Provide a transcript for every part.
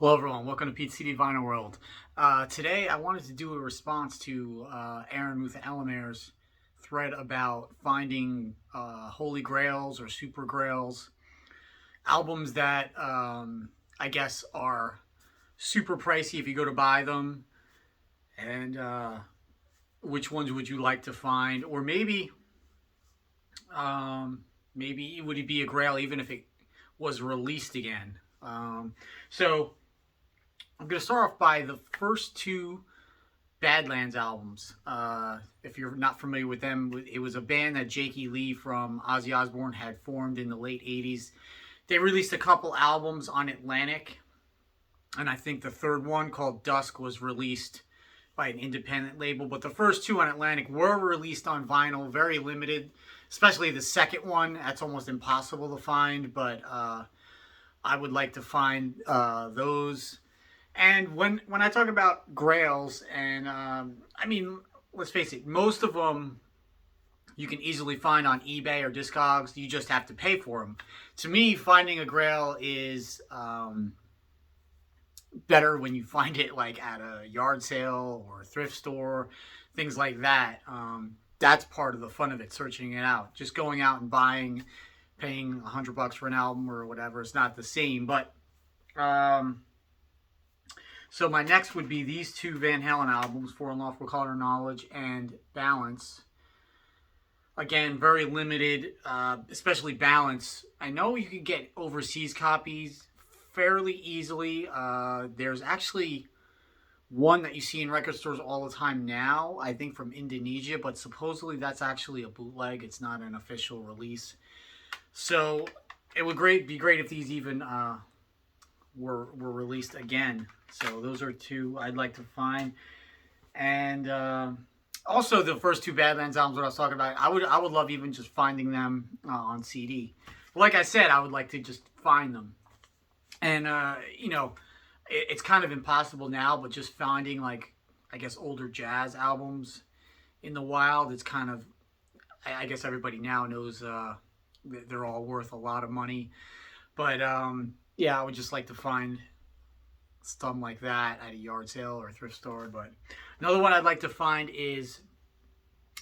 Hello everyone, welcome to Pete's CD Vinyl World. Today I wanted to do a response to Aaron Mutha Alamare's thread about finding Holy Grails or Supergrails, albums that I guess are super pricey if you go to buy them, and which ones would you like to find, or maybe would it be a Grail even if it was released again. So I'm going to start off by the first two Badlands albums. If you're not familiar with them, it was a band that Jakey Lee from Ozzy Osbourne had formed in the late 80s. They released a couple albums on Atlantic, and I think the third one, called Dusk, was released by an independent label. But the first two on Atlantic were released on vinyl, very limited, especially the second one. That's almost impossible to find, but I would like to find those. And when I talk about Grails, and I mean, let's face it, most of them you can easily find on eBay or Discogs. You just have to pay for them. To me, finding a Grail is better when you find it like at a yard sale or a thrift store, things like that. That's part of the fun of it, searching it out. Just going out and paying $100 for an album or whatever, it's not the same. But so my next would be these two Van Halen albums, For Unlawful Color Knowledge and Balance. Again, very limited, especially Balance. I know you can get overseas copies fairly easily. There's actually one that you see in record stores all the time now, I think from Indonesia, but supposedly that's actually a bootleg. It's not an official release. So it would be great if these even were released again. So those are two I'd like to find. And also the first two Badlands albums that I was talking about, I would love even just finding them on CD. But like I said, I would like to just find them. And you know, it's kind of impossible now, but just finding, like, I guess older jazz albums in the wild, it's kind of, I guess everybody now knows they're all worth a lot of money. But yeah, I would just like to find stuff like that at a yard sale or a thrift store. But another one I'd like to find is,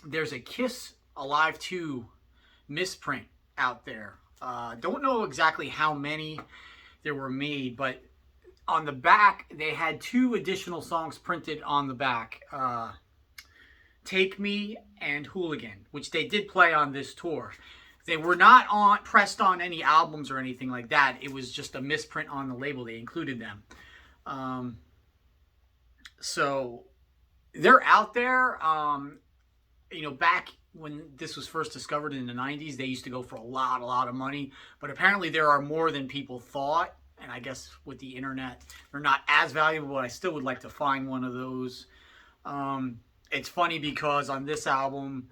there's a Kiss Alive 2 misprint out there. Don't know exactly how many there were made, but on the back they had two additional songs printed on the back, Take Me and Hooligan, which they did play on this tour. They were not pressed on any albums or anything like that. It was just a misprint on the label. They included them. So they're out there. You know, back when this was first discovered in the 90s, they used to go for a lot of money. But apparently there are more than people thought. And I guess with the internet, they're not as valuable, but I still would like to find one of those. It's funny because on this album,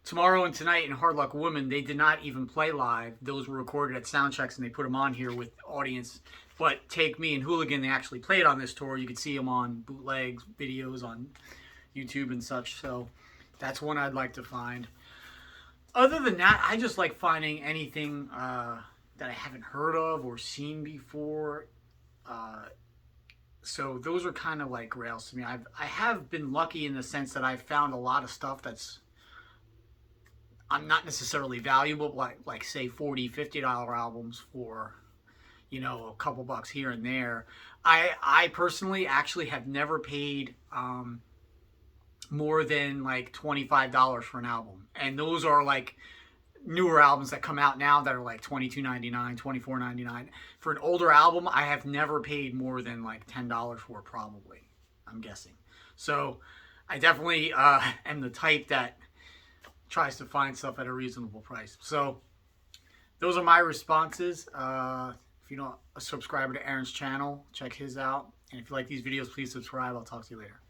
Tomorrow and Tonight and Hard Luck Woman, they did not even play live. Those were recorded at soundchecks and they put them on here with audience. But Take Me and Hooligan, they actually played on this tour. You could see them on bootlegs, videos on YouTube and such. So that's one I'd like to find. Other than that, I just like finding anything that I haven't heard of or seen before. So those are kind of like Grails to me. I have been lucky in the sense that I've found a lot of stuff that's not necessarily valuable, like say $40, $50 albums for, you know, a couple bucks here and there. I personally actually have never paid more than like $25 for an album. And those are like newer albums that come out now that are like $22.99, $24.99. For an older album, I have never paid more than like $10 for, probably, I'm guessing. So I definitely am the type that tries to find stuff at a reasonable price. So those are my responses. If you're not a subscriber to Aaron's channel, check his out. And if you like these videos, please subscribe. I'll talk to you later.